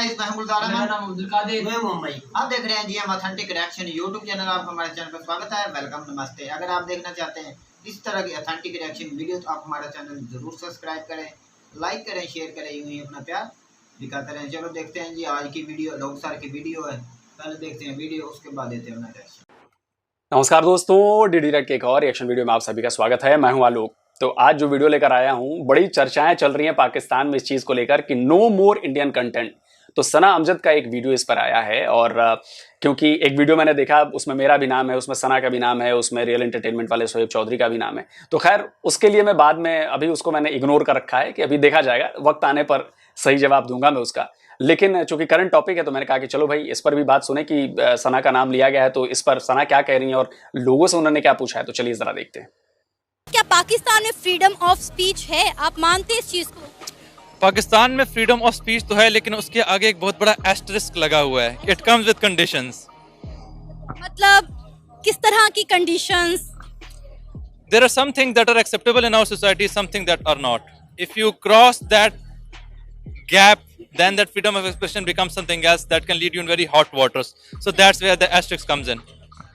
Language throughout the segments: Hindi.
गाइस, मैं हूं गुलजार अहमद। मेरा नाम अब्दुल कादिर। मैं मुंबई। आप देख रहे हैं G M authentic reaction YouTube channel. आपका हमारे चैनल पर स्वागत है। वेलकम, नमस्ते। अगर आप देखना चाहते हैं इस तरह की ऑथेंटिक रिएक्शन वीडियो तो आप हमारा चैनल जरूर सब्सक्राइब करें, लाइक करें, शेयर करें, यूं ही अपना प्यार दिखाते रहें। चलो देखते हैं जी आज की वीडियो। लोग सर की वीडियो है, पहले देखते हैं वीडियो, उसके बाद देते हैं अपना रिएक्शन। नमस्कार दोस्तों, डी डायरेक्ट के एक और रिएक्शन वीडियो में आप सभी का स्वागत है। मैं हूं आलोक। तो आज जो वीडियो लेकर आया हूं, बड़ी चर्चाएं चल रही हैं पाकिस्तान में इस चीज को लेकर कि नो मोर इंडियन कंटेंट। तो सना अमजद का एक वीडियो इस पर आया है और क्योंकि एक वीडियो मैंने देखा उसमें मेरा भी नाम है, उसमें सना का भी नाम है, उसमें रियल एंटरटेनमेंट वाले शोएब चौधरी का भी नाम है। तो खैर उसके लिए मैं बाद में अभी उसको मैंने इग्नोर कर रखा है कि अभी देखा जाएगा, वक्त आने पर सही जवाब दूंगा मैं उसका। लेकिन चूंकि करंट टॉपिक है तो मैंने कहा कि चलो भाई इस पर भी बात सुने कि सना का नाम लिया गया है, तो इस पर सना क्या कह रही है और लोगों से उन्होंने क्या पूछा है। तो चलिए जरा देखते हैं। क्या पाकिस्तान में फ्रीडम ऑफ स्पीच है? आप मानते हैं इस चीज को? पाकिस्तान में फ्रीडम ऑफ स्पीच तो है, लेकिन उसके आगे एक बहुत बड़ा एस्टरिस्क लगा हुआ है। It comes with conditions. मतलब किस तरह की conditions? There are some things that are acceptable in our society, some things that are not. If you cross that gap, then that freedom of expression becomes something else that can lead you in very hot waters. So that's where the asterisk comes in.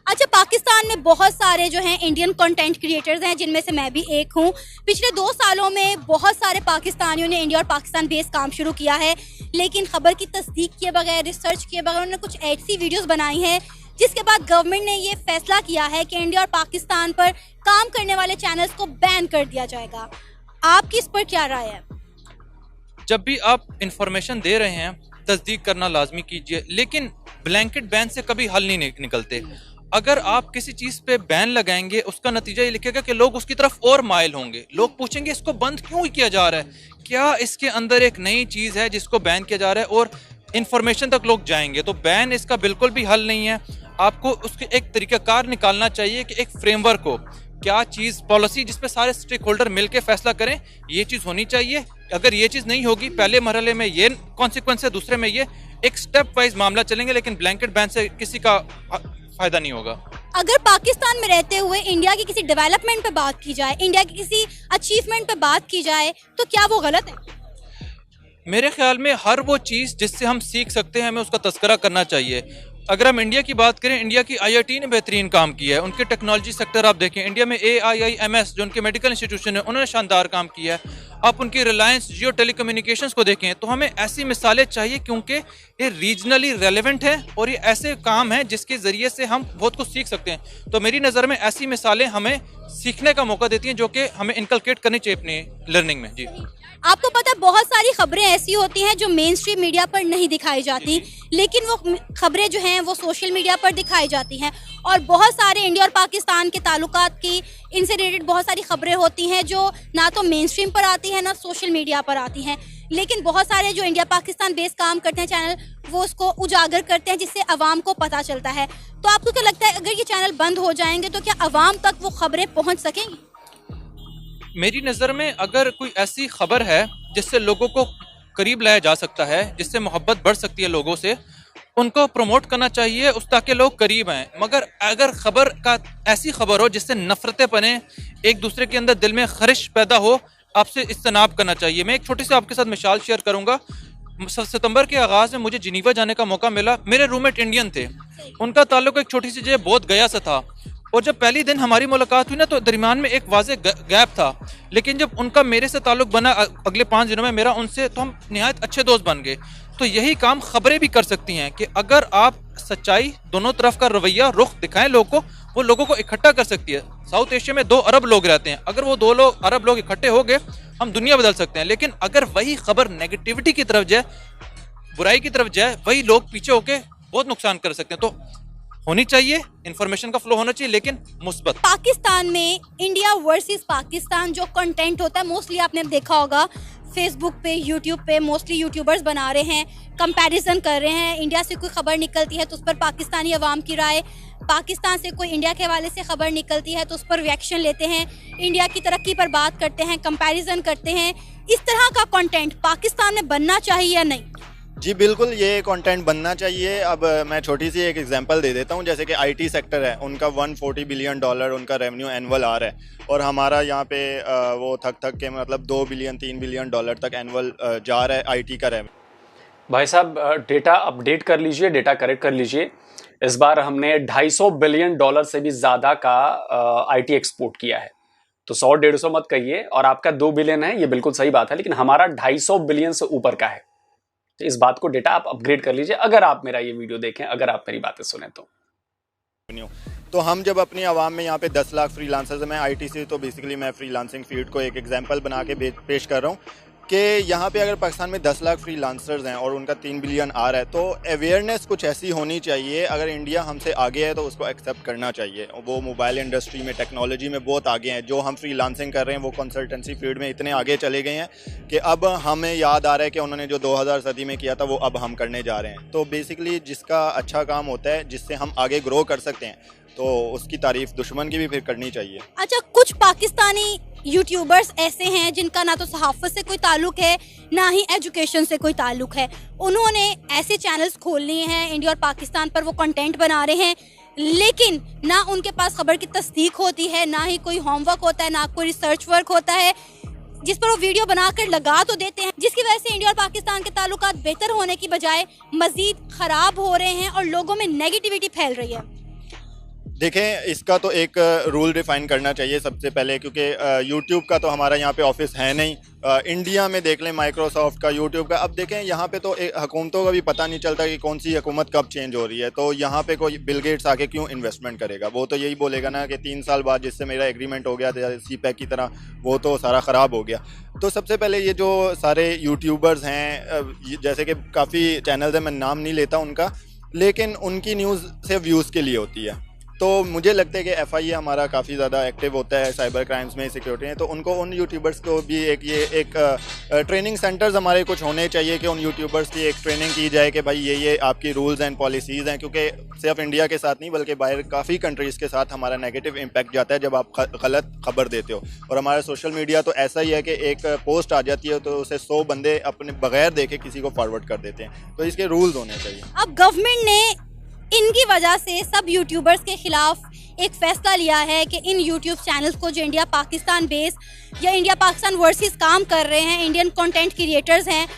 अच्छा, पाकिस्तान में बहुत सारे जो हैं इंडियन कंटेंट क्रिएटर्स हैं, जिनमें से मैं भी एक हूँ। पिछले 2 सालों में बहुत सारे पाकिस्तानियों ने इंडिया और पाकिस्तान बेस्ड काम शुरू किया है, लेकिन खबर की तस्दीक किए बगैर, रिसर्च किए बगैर उन्होंने कुछ ऐसी वीडियोस बनाई हैं जिसके बाद गवर्नमेंट ने ये फैसला किया है कि इंडिया और पाकिस्तान पर काम करने वाले चैनल्स को बैन कर दिया जाएगा। आपकी इस पर क्या राय है? जब भी आप इंफॉर्मेशन दे रहे हैं, तस्दीक करना लाजमी कीजिए, लेकिन ब्लैंकेट बैन से कभी हल नहीं निकलते। अगर आप किसी चीज पे बैन लगाएंगे, उसका नतीजा ये लिखेगा कि लोग उसकी तरफ और माइल होंगे। लोग पूछेंगे इसको बंद क्यों किया जा रहा है, क्या इसके अंदर एक नई चीज है जिसको बैन किया जा रहा है, और इंफॉर्मेशन तक लोग जाएंगे। तो बैन इसका बिल्कुल भी हल नहीं है। आपको उसके एक तरीकाकार निकालना चाहिए कि एक फ्रेमवर्क हो, क्या चीज पॉलिसी जिसपे सारे स्टेक होल्डर मिलकर फैसला करें, ये चीज होनी चाहिए। अगर ये चीज नहीं होगी, पहले मरहले में ये कॉन्सिक्वेंस है, दूसरे में ये, एक स्टेप वाइज मामला चलेंगे, लेकिन ब्लैंकेट बैन से किसी का फायदा नहीं होगा। अगर पाकिस्तान में रहते हुए इंडिया की किसी डेवलपमेंट पे बात की जाए, इंडिया की किसी अचीवमेंट पे बात की जाए, तो क्या वो गलत है? मेरे ख्याल में हर वो चीज जिससे हम सीख सकते हैं, हमें उसका तस्करा करना चाहिए। अगर हम इंडिया की बात करें, इंडिया की IIT ने बेहतरीन काम किया है। उनके टेक्नोलॉजी सेक्टर आप देखें, इंडिया में AIIMS जो उनके मेडिकल इंस्टीट्यूशन है, उन्होंने शानदार काम किया है। आप उनकी रिलायंस जियो टेलीकम्युनिकेशंस को देखें, तो हमें ऐसी मिसालें चाहिए क्योंकि ये रीजनली रेलेवेंट है और ये ऐसे काम हैं जिसके ज़रिए से हम बहुत कुछ सीख सकते हैं। तो मेरी नज़र में ऐसी मिसालें हमें सीखने का मौका देती हैं, जो कि हमें इनकलकेट करनी चाहिए अपनी लर्निंग में। जी, आपको पता है बहुत सारी खबरें ऐसी होती हैं जो मेन स्ट्रीम मीडिया पर नहीं दिखाई जाती, लेकिन वो खबरें जो हैं वो सोशल मीडिया पर दिखाई जाती हैं। और बहुत सारे इंडिया और पाकिस्तान के ताल्लुकात की इनसे रिलेटेड बहुत सारी खबरें होती हैं जो ना तो मेन स्ट्रीम पर आती हैं ना सोशल मीडिया पर आती हैं, लेकिन बहुत सारे जो इंडिया पाकिस्तान बेस्ड काम करते हैं चैनल, वो उसको उजागर करते हैं जिससे अवाम को पता चलता है। तो आपको क्या लगता है, अगर ये चैनल बंद हो जाएंगे तो क्या अवाम तक वो खबरें पहुँच सकेंगी? मेरी नज़र में अगर कोई ऐसी खबर है जिससे लोगों को करीब लाया जा सकता है, जिससे मोहब्बत बढ़ सकती है लोगों से, उनको प्रमोट करना चाहिए उस, ताकि लोग करीब आएँ। मगर अगर खबर का ऐसी खबर हो जिससे नफरतें बने, एक दूसरे के अंदर दिल में खरिश पैदा हो, आपसे इज्तनाब करना चाहिए। मैं एक छोटी सी आपके साथ मिसाल शेयर करूँगा। सितंबर के आगाज़ में मुझे जिनीवा जाने का मौका मिला। मेरे रूममेट इंडियन थे, उनका ताल्लुक एक छोटी सी जगह बोध गया से था, और जब पहली दिन हमारी मुलाकात हुई ना, तो दरमियान में एक वाज़े गैप था। लेकिन जब उनका मेरे से ताल्लुक बना अगले 5 दिनों में मेरा उनसे, तो हम निहायत अच्छे दोस्त बन गए। तो यही काम खबरें भी कर सकती हैं कि अगर आप सच्चाई, दोनों तरफ का रवैया, रुख दिखाएं लोगों को, वो लोगों को इकट्ठा कर सकती है। साउथ एशिया में 2 अरब लोग रहते हैं, अगर वो 2 अरब लोग इकट्ठे हो गए, हम दुनिया बदल सकते हैं। लेकिन अगर वही खबर नेगेटिविटी की तरफ जाए, बुराई की तरफ जाए, वही लोग पीछे होके बहुत नुकसान कर सकते हैं। तो होनी चाहिए, इंफॉर्मेशन का फ्लो होना चाहिए, लेकिन मुस्बत। पाकिस्तान में इंडिया वर्सेस पाकिस्तान जो कंटेंट होता है, मोस्टली आपने देखा होगा फेसबुक पे, यूट्यूब पे मोस्टली यूट्यूबर्स बना रहे हैं, कंपैरिजन कर रहे हैं। इंडिया से कोई खबर निकलती है तो उस पर पाकिस्तानी अवाम की राय, पाकिस्तान से कोई इंडिया के हवाले से खबर निकलती है तो उस पर रिएक्शन लेते हैं, इंडिया की तरक्की पर बात करते हैं, कंपैरिजन करते हैं। इस तरह का कंटेंट पाकिस्तान में बनना चाहिए या नहीं? जी बिल्कुल, ये कंटेंट बनना चाहिए। अब मैं छोटी सी एक एग्जांपल दे देता हूँ। जैसे कि IT सेक्टर है, उनका $140 बिलियन उनका रेवेन्यू एनुअल आ रहा है, और हमारा यहाँ पे वो थक के मतलब $2 बिलियन $3 बिलियन तक एनुअल जा रहा है IT का रेवेन्यू। भाई साहब डेटा अपडेट कर लीजिए, डेटा करेक्ट कर लीजिए। इस बार हमने $250 बिलियन से भी ज्यादा का आईटी एक्सपोर्ट किया है। तो 100-150 मत कहिए, और आपका 2 बिलियन है, ये बिल्कुल सही बात है, लेकिन हमारा 250 बिलियन से ऊपर का है। तो इस बात को डेटा आप अपग्रेड कर लीजिए, अगर आप मेरा ये वीडियो देखें, अगर आप मेरी बातें सुने तो हम जब अपनी आवाम में यहाँ पे 10 लाख फ्रीलांसर्स हैं, मैं आईटी से, तो बेसिकली मैं फ्रीलांसिंग फील्ड को एक एग्जांपल बना के पेश कर रहा हूँ कि यहाँ पे अगर पाकिस्तान में 10 लाख फ्रीलांसर्स हैं और उनका 3 बिलियन आ रहा है, तो अवेयरनेस कुछ ऐसी होनी चाहिए। अगर इंडिया हमसे आगे है तो उसको एक्सेप्ट करना चाहिए। वो मोबाइल इंडस्ट्री में, टेक्नोलॉजी में बहुत आगे हैं। जो हम फ्रीलांसिंग कर रहे हैं वो कंसल्टेंसी फील्ड में इतने आगे चले गए हैं कि अब हमें याद आ रहा है कि उन्होंने जो 2000 सदी में किया था वो अब हम करने जा रहे हैं। तो बेसिकली जिसका अच्छा काम होता है, जिससे हम आगे ग्रो कर सकते हैं, तो उसकी तारीफ दुश्मन की भी फिर करनी चाहिए। अच्छा, कुछ पाकिस्तानी यूट्यूबर्स ऐसे हैं जिनका ना तो सहाफ़त से कोई ताल्लुक है, ना ही एजुकेशन से कोई ताल्लुक है। उन्होंने ऐसे चैनल्स खोल लिए हैं, इंडिया और पाकिस्तान पर वो कंटेंट बना रहे हैं, लेकिन ना उनके पास खबर की तस्दीक होती है, ना ही कोई होमवर्क होता है, ना कोई रिसर्च वर्क होता है, जिस पर वो वीडियो बनाकर लगा तो देते हैं, जिसकी वजह से इंडिया और पाकिस्तान के ताल्लुकात बेहतर होने की बजाय मजीद ख़राब हो रहे हैं और लोगों में नेगेटिविटी फैल रही है। देखें, इसका तो एक रूल डिफाइन करना चाहिए सबसे पहले, क्योंकि यूट्यूब का तो हमारा यहाँ पे ऑफिस है नहीं। इंडिया में देख लें माइक्रोसॉफ्ट का, यूट्यूब का। अब देखें यहाँ पे तो हुकूमतों का भी पता नहीं चलता कि कौन सी हुकूमत कब चेंज हो रही है। तो यहाँ पे कोई बिल गेट्स आके क्यों इन्वेस्टमेंट करेगा? वो तो यही बोलेगा ना कि 3 साल बाद जिससे मेरा एग्रीमेंट हो गया था CPEC की तरह, वो तो सारा ख़राब हो गया। तो सबसे पहले ये जो सारे यूट्यूबर्स हैं, जैसे कि काफ़ी चैनल्स हैं, मैं नाम नहीं लेता उनका, लेकिन उनकी न्यूज़ सिर्फ व्यूज़ के लिए होती है। तो मुझे लगता है कि FIA हमारा काफ़ी ज़्यादा एक्टिव होता है साइबर क्राइम्स में, सिक्योरिटी में। तो उनको, उन यूट्यूबर्स को भी एक ट्रेनिंग सेंटर्स हमारे कुछ होने चाहिए कि उन यूट्यूबर्स की एक ट्रेनिंग की जाए कि भाई ये आपकी रूल्स एंड पॉलिसीज़ हैं। क्योंकि सिर्फ इंडिया के साथ नहीं बल्कि बाहर काफ़ी कंट्रीज़ के साथ हमारा नेगेटिव इम्पैक्ट जाता है जब आप गलत खबर देते हो। और हमारा सोशल मीडिया तो ऐसा ही है कि एक पोस्ट आ जाती है तो उसे 100 बंदे अपने बगैर देखे किसी को फॉरवर्ड कर देते हैं। तो इसके रूल्स होने चाहिए। अब गवर्नमेंट ने इनकी वजह से सब यूट्यूबर्स के खिलाफ एक फैसला लिया है कि इन यूट्यूब चैनल्स को जो इंडिया पाकिस्तान बेस या इंडिया पाकिस्तान वर्सेस काम कर रहे हैं, इंडियन कंटेंट क्रिएटर्स हैं,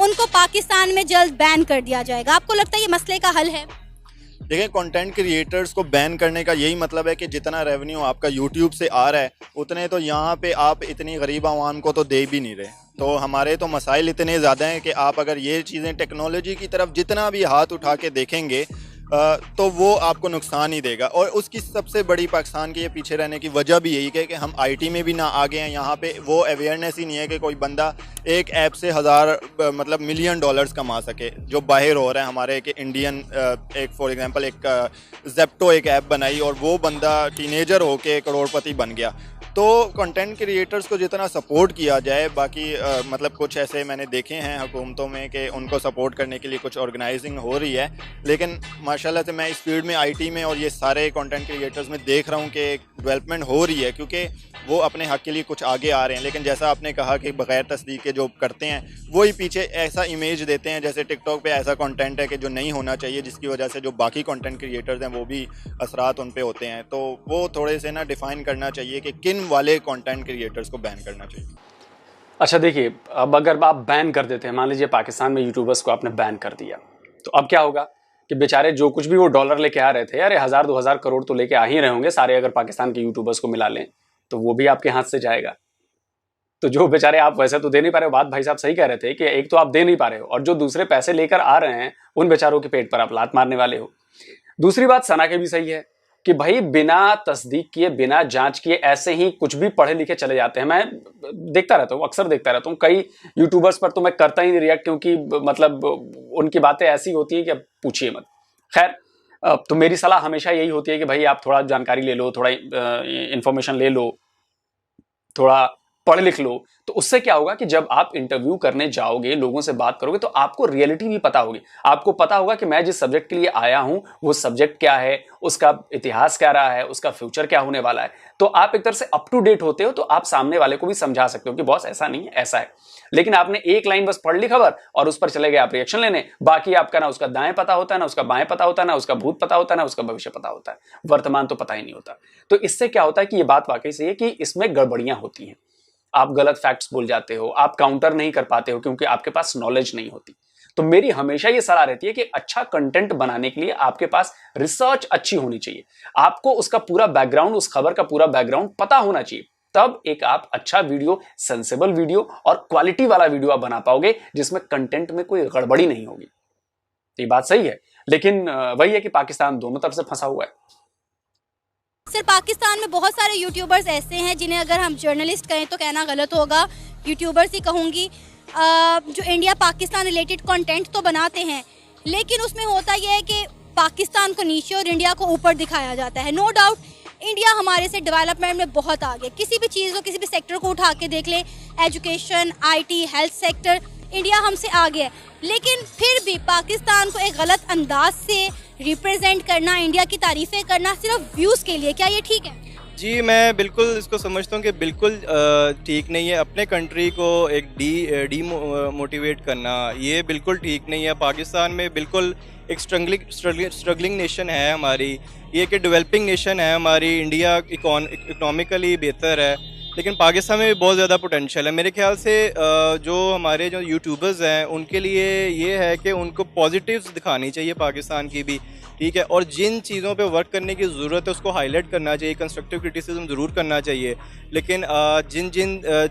उनको पाकिस्तान में जल्द बैन कर दिया जाएगा। आपको लगता है ये मसले का हल है? देखिए, कंटेंट क्रिएटर्स को बैन करने का यही मतलब है कि जितना रेवेन्यू आपका यूट्यूब से आ रहा है, उतने तो यहाँ पे आप इतनी गरीब आवाम को तो दे भी नहीं रहे। तो हमारे तो मसाइल इतने ज़्यादा हैं कि आप अगर ये चीज़ें टेक्नोलॉजी की तरफ जितना भी हाथ उठा के देखेंगे तो वो आपको नुकसान ही देगा। और उसकी सबसे बड़ी पाकिस्तान के ये पीछे रहने की वजह भी यही है कि हम आईटी में भी ना आगे हैं। यहाँ पे वो अवेयरनेस ही नहीं है कि कोई बंदा एक ऐप से मतलब $1 मिलियन कमा सके, जो बाहर हो रहा है हमारे कि इंडियन एक फॉर एग्जांपल एक ज़ेप्टो एक ऐप बनाई और वो बंदा टीनेजर होके करोड़पति बन गया। तो कंटेंट क्रिएटर्स को जितना सपोर्ट किया जाए, बाकी मतलब कुछ ऐसे मैंने देखे हैं हुकूमतों में कि उनको सपोर्ट करने के लिए कुछ ऑर्गेनाइजिंग हो रही है, लेकिन माशाल्लाह से मैं इस फील्ड में आईटी में और ये सारे कंटेंट क्रिएटर्स में देख रहा हूँ कि डेवलपमेंट हो रही है, क्योंकि वो अपने हक के लिए कुछ आगे आ रहे हैं। लेकिन जैसा आपने कहा कि बगैर तस्दीक के जो करते हैं वही पीछे ऐसा इमेज देते हैं, जैसे टिकटॉक पे ऐसा कंटेंट है कि जो नहीं होना चाहिए, जिसकी वजह से जो बाकी कंटेंट क्रिएटर्स हैं वो भी असरात उन पे होते हैं। तो वो थोड़े से ना डिफ़ाइन करना चाहिए कि किन वाले कंटेंट क्रिएटर्स को बैन करना चाहिए। अच्छा देखिए, अब अगर आप बैन कर देते हैं, मान लीजिए पाकिस्तान में यूट्यूबर्स को आपने बैन कर दिया, तो अब क्या होगा कि बेचारे जो कुछ भी वो डॉलर लेके आ रहे थे, अरे 1000-2000 करोड़ तो लेके आ ही रहे होंगे सारे, अगर पाकिस्तान के यूट्यूबर्स को मिला लें तो वो भी आपके हाथ से जाएगा। तो जो बेचारे, आप वैसे तो दे नहीं पा रहे हो, बात भाई साहब सही कह रहे थे कि एक तो आप दे नहीं पा रहे हो, और जो दूसरे पैसे लेकर आ रहे हैं उन बेचारों के पेट पर आप लात मारने वाले हो। दूसरी बात सना के भी सही है कि भाई बिना तस्दीक किए, बिना जांच किए ऐसे ही कुछ भी पढ़े लिखे चले जाते हैं। मैं देखता रहता हूँ, अक्सर देखता रहता हूँ, कई यूट्यूबर्स पर तो मैं करता ही नहीं रिएक्ट, क्योंकि मतलब उनकी बातें ऐसी होती हैं कि अब पूछिए मत। खैर, तो मेरी सलाह हमेशा यही होती है कि भाई आप थोड़ा जानकारी ले लो, थोड़ा इंफॉर्मेशन ले लो, थोड़ा पढ़ लिख लो। तो उससे क्या होगा कि जब आप इंटरव्यू करने जाओगे, लोगों से बात करोगे, तो आपको रियलिटी भी पता होगी। आपको पता होगा कि मैं जिस सब्जेक्ट के लिए आया हूं वो सब्जेक्ट क्या है, उसका इतिहास क्या रहा है, उसका फ्यूचर क्या होने वाला है। तो आप एक तरह से अप टू डेट होते हो, तो आप सामने वाले को भी समझा सकते हो कि बॉस ऐसा नहीं है, ऐसा है। लेकिन आपने एक लाइन बस पढ़ ली खबर और उस पर चले गए आप रिएक्शन लेने, बाकी आपका ना उसका दाएं पता होता है, ना उसका बाएं पता होता है, ना उसका भूत पता होता है, ना उसका भविष्य पता होता है, वर्तमान तो पता ही नहीं होता। तो इससे क्या होता है कि ये बात वाकई सही है कि इसमें गड़बड़ियां होती हैं। आप गलत फैक्ट्स बोल जाते हो, आप काउंटर नहीं कर पाते हो क्योंकि आपके पास नॉलेज नहीं होती। तो मेरी हमेशा ये सलाह रहती है कि अच्छा कंटेंट बनाने के लिए आपके पास रिसर्च अच्छी होनी चाहिए, आपको उसका पूरा बैकग्राउंड, उस खबर का पूरा बैकग्राउंड पता होना चाहिए, तब एक आप अच्छा वीडियो, सेंसेबल वीडियो और क्वालिटी वाला वीडियो आप बना पाओगे जिसमें कंटेंट में कोई गड़बड़ी नहीं होगी। ये बात सही है, लेकिन वही है कि पाकिस्तान दोनों तरफ से फंसा हुआ है। सर, पाकिस्तान में बहुत सारे यूट्यूबर्स ऐसे हैं जिन्हें अगर हम जर्नलिस्ट कहें तो कहना गलत होगा, यूट्यूबर्स ही कहूँगी, जो इंडिया पाकिस्तान रिलेटेड कंटेंट तो बनाते हैं, लेकिन उसमें होता यह है कि पाकिस्तान को नीचे और इंडिया को ऊपर दिखाया जाता है। नो डाउट इंडिया हमारे से डेवलपमेंट में बहुत आगे, किसी भी चीज़ को, किसी भी सेक्टर को उठा के देख लें, education, IT, health sector, India हमसे आगे है, लेकिन फिर भी पाकिस्तान को एक गलत अंदाज से रिप्रेजेंट करना, इंडिया की तारीफ़ें करना सिर्फ व्यूज़ के लिए, क्या ये ठीक है? जी, मैं बिल्कुल इसको समझता हूँ कि बिल्कुल ठीक नहीं है। अपने कंट्री को एक मोटिवेट करना ये बिल्कुल ठीक नहीं है। पाकिस्तान में बिल्कुल एक स्ट्रगलिंग नेशन है हमारी, ये कि डेवलपिंग नेशन है हमारी। इंडिया इकोनॉमिकली बेहतर है, लेकिन पाकिस्तान में भी बहुत ज़्यादा पोटेंशियल है। मेरे ख्याल से जो हमारे जो यूट्यूबर्स हैं उनके लिए ये है कि उनको पॉजिटिव्स दिखानी चाहिए पाकिस्तान की भी, ठीक है, और जिन चीज़ों पे वर्क करने की ज़रूरत है उसको हाईलाइट करना चाहिए, कंस्ट्रक्टिव क्रिटिसिज्म ज़रूर करना चाहिए, लेकिन जिन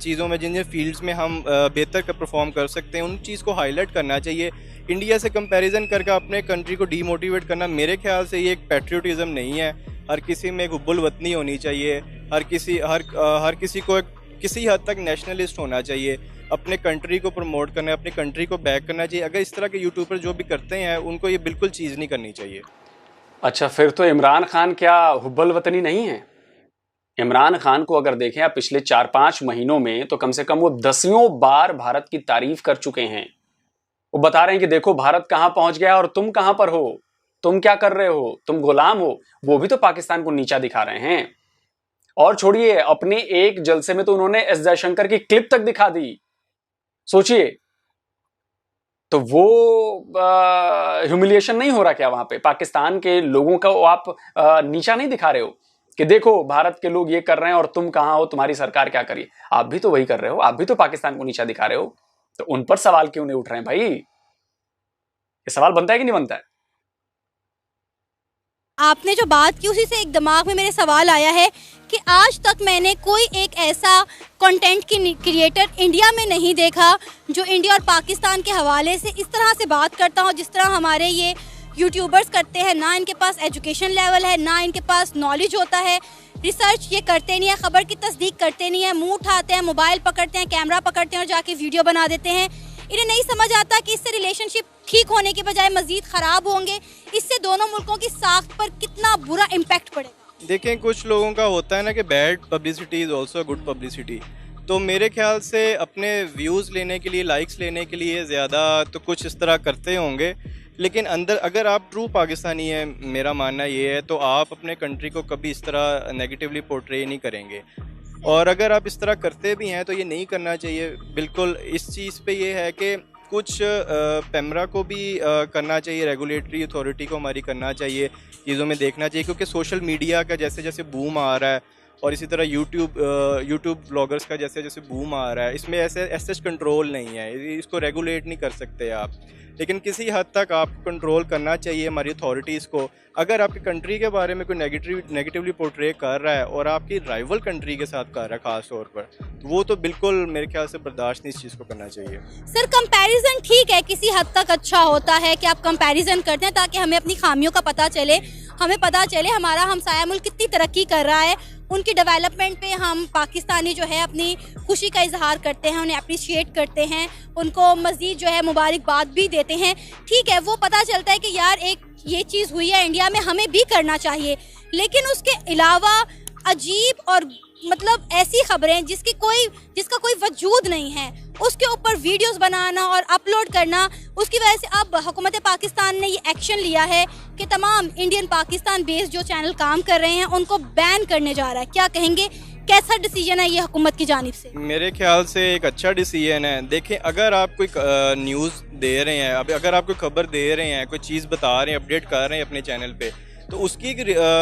चीज़ों में, जिन फील्ड्स में हम बेहतर परफॉर्म कर सकते हैं उन चीज़ को हाईलाइट करना चाहिए। इंडिया से कंपैरिजन करके अपने कंट्री को डीमोटिवेट करना मेरे ख्याल से ये एक पैट्रियोटिज़म नहीं है। हर किसी में एक हुब्बुल वतनी होनी चाहिए, हर किसी को किसी हद तक नेशनलिस्ट होना चाहिए, अपने कंट्री को प्रमोट करना है, अपनी कंट्री को बैक करना चाहिए। अगर इस तरह के यूट्यूबर जो भी करते हैं उनको ये बिल्कुल चीज़ नहीं करनी चाहिए। अच्छा, फिर तो इमरान खान क्या हुब्बुल वतनी नहीं है? इमरान खान को अगर देखें आप पिछले 4-5 महीनों में, तो कम से कम वो 10 बार भारत की तारीफ कर चुके हैं। वो बता रहे हैं कि देखो भारत कहां पहुंच गया और तुम कहां पर हो, तुम क्या कर रहे हो, तुम गुलाम हो। वो भी तो पाकिस्तान को नीचा दिखा रहे हैं। और छोड़िए, अपने एक जलसे में तो उन्होंने एस जयशंकर की क्लिप तक दिखा दी। सोचिए, तो वो ह्यूमिलिएशन नहीं हो रहा क्या वहां पे? पाकिस्तान के लोगों का आप नीचा नहीं दिखा रहे हो कि देखो भारत के लोग ये कर रहे हैं और तुम कहां हो, तुम्हारी सरकार क्या करिए? आप भी तो वही कर रहे हो, आप भी तो पाकिस्तान को नीचा दिखा रहे हो। तो उन पर सवाल क्यों नहीं उठ रहे हैं भाई? ये सवाल बनता है कि नहीं बनता है? आपने जो बात की उसी से एक दिमाग में मेरे सवाल आया है कि आज तक मैंने कोई एक ऐसा कंटेंट क्रिएटर इंडिया में नहीं देखा जो इंडिया और पाकिस्तान के हवाले से इस तरह से बात करता हो जिस तरह हमारे ये यूट्यूबर्स करते हैं। ना इनके पास एजुकेशन लेवल है, ना इनके पास नॉलेज होता है, रिसर्च ये करते नहीं है, खबर की तस्दीक करते नहीं है, मुंह उठाते हैं, मोबाइल पकड़ते हैं, कैमरा पकड़ते हैं और जाके वीडियो बना देते हैं। इन्हें नहीं समझ आता कि इससे रिलेशनशिप ठीक होने के बजाय मजीद ख़राब होंगे, इससे दोनों मुल्कों की साख पर कितना बुरा इम्पैक्ट पड़ेगा। देखें, कुछ लोगों का होता है ना कि bad publicity is also good publicity. तो मेरे ख्याल से अपने व्यूज़ लेने के लिए, लाइक्स लेने के लिए ज़्यादा तो कुछ इस तरह करते होंगे, लेकिन अंदर अगर आप ट्रू पाकिस्तानी है, मेरा मानना ये है, तो आप अपने कंट्री को कभी इस तरह नेगेटिवली पोर्ट्रे नहीं करेंगे। और अगर आप इस तरह करते भी हैं तो ये नहीं करना चाहिए। बिल्कुल इस चीज़ पे ये है कि कुछ पेमरा को भी करना चाहिए, रेगुलेटरी अथॉरिटी को हमारी करना चाहिए, चीज़ों में देखना चाहिए, क्योंकि सोशल मीडिया का जैसे जैसे बूम आ रहा है और इसी तरह यूट्यूब ब्लॉगर्स का जैसे जैसे बूम आ रहा है, इसमें ऐसे कंट्रोल नहीं है, इसको रेगुलेट नहीं कर सकते आप, लेकिन किसी हद तक आपको कंट्रोल करना चाहिए हमारी अथॉरिटीज़ को। अगर आपकी कंट्री के बारे में कोई नेगेटिवली पोर्ट्रे कर रहा है और आपकी राइवल कंट्री के साथ कर रहा है ख़ास तौर पर, तो वो तो बिल्कुल मेरे ख्याल से बर्दाश्त नहीं इस चीज़ को करना चाहिए। सर, कंपैरिजन ठीक है, किसी हद तक अच्छा होता है कि आप कंपैरिजन करते हैं ताकि हमें अपनी खामियों का पता चले, हमें पता चले हमारा हमसाया मुल्क कितनी तरक्की कर रहा है, उनकी डेवलपमेंट पे हम पाकिस्तानी जो है अपनी खुशी का इजहार करते हैं, उन्हें अप्रिशिएट करते हैं, उनको मज़ीद जो है मुबारकबाद भी देते हैं। ठीक है, वो पता चलता है कि यार एक ये चीज़ हुई है इंडिया में, हमें भी करना चाहिए। लेकिन उसके अलावा अजीब और मतलब ऐसी खबरें जिसका कोई वजूद नहीं है, उसके ऊपर वीडियोस बनाना और अपलोड करना, उसकी वजह से अब हुकूमत पाकिस्तान ने ये एक्शन लिया है कि तमाम इंडियन पाकिस्तान बेस्ड जो चैनल काम कर रहे हैं उनको बैन करने जा रहा है। क्या कहेंगे, कैसा डिसीजन है ये हुकूमत की जानिब से? मेरे ख्याल से एक अच्छा डिसीजन है। देखें, अगर आप कोई न्यूज़ दे रहे हैं, अगर आप कोई खबर दे रहे हैं, कोई चीज़ बता रहे हैं, अपडेट कर रहे हैं अपने चैनल पे, तो उसकी एक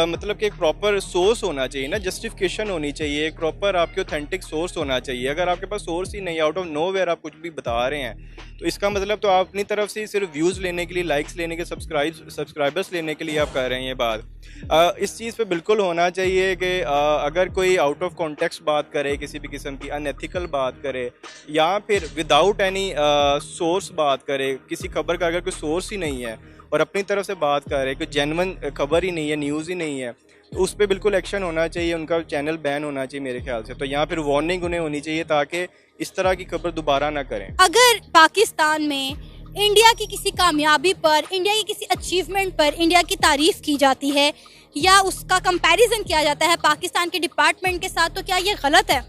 मतलब कि एक प्रॉपर सोर्स होना चाहिए ना, जस्टिफिकेशन होनी चाहिए, एक प्रॉपर आपके ऑथेंटिक सोर्स होना चाहिए। अगर आपके पास सोर्स ही नहीं, आउट ऑफ नोवेयर आप कुछ भी बता रहे हैं, तो इसका मतलब तो आप अपनी तरफ से सिर्फ व्यूज़ लेने के लिए, लाइक्स लेने के, सब्सक्राइबर्स लेने के लिए आप कर रहे हैं ये बात। इस चीज़ पे बिल्कुल होना चाहिए कि अगर कोई आउट ऑफ कॉन्टेक्स्ट बात करे, किसी भी किस्म की अनएथिकल बात करे, या फिर विदाउट एनी सोर्स बात करे, किसी खबर का अगर कोई सोर्स ही नहीं है और अपनी तरफ से बात कर रहे हैं, कोई जेन्युइन खबर ही नहीं है, न्यूज़ ही नहीं है, तो उस पर बिल्कुल एक्शन होना चाहिए, उनका चैनल बैन होना चाहिए मेरे ख्याल से। तो यहाँ फिर वार्निंग उन्हें होनी चाहिए ताकि इस तरह की खबर दोबारा ना करें। अगर पाकिस्तान में इंडिया की किसी कामयाबी पर, इंडिया की किसी अचीवमेंट पर इंडिया की तारीफ की जाती है या उसका कंपैरिजन किया जाता है पाकिस्तान के डिपार्टमेंट के साथ, तो क्या ये गलत है?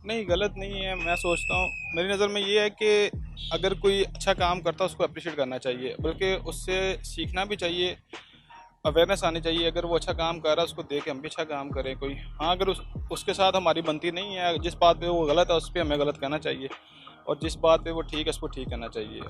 नहीं, गलत नहीं है। मैं सोचता हूँ, मेरी नज़र में ये है कि अगर कोई अच्छा काम करता है उसको अप्रिशिएट करना चाहिए, बल्कि उससे सीखना भी चाहिए, अवेयरनेस आनी चाहिए। अगर वो अच्छा काम कर रहा है उसको देख के हम भी अच्छा काम करें कोई। हाँ, अगर उसके साथ हमारी बनती नहीं है, जिस बात पे वो गलत है उस पर हमें गलत कहना चाहिए, और जिस बात पे वो ठीक है उसको ठीक कहना चाहिए।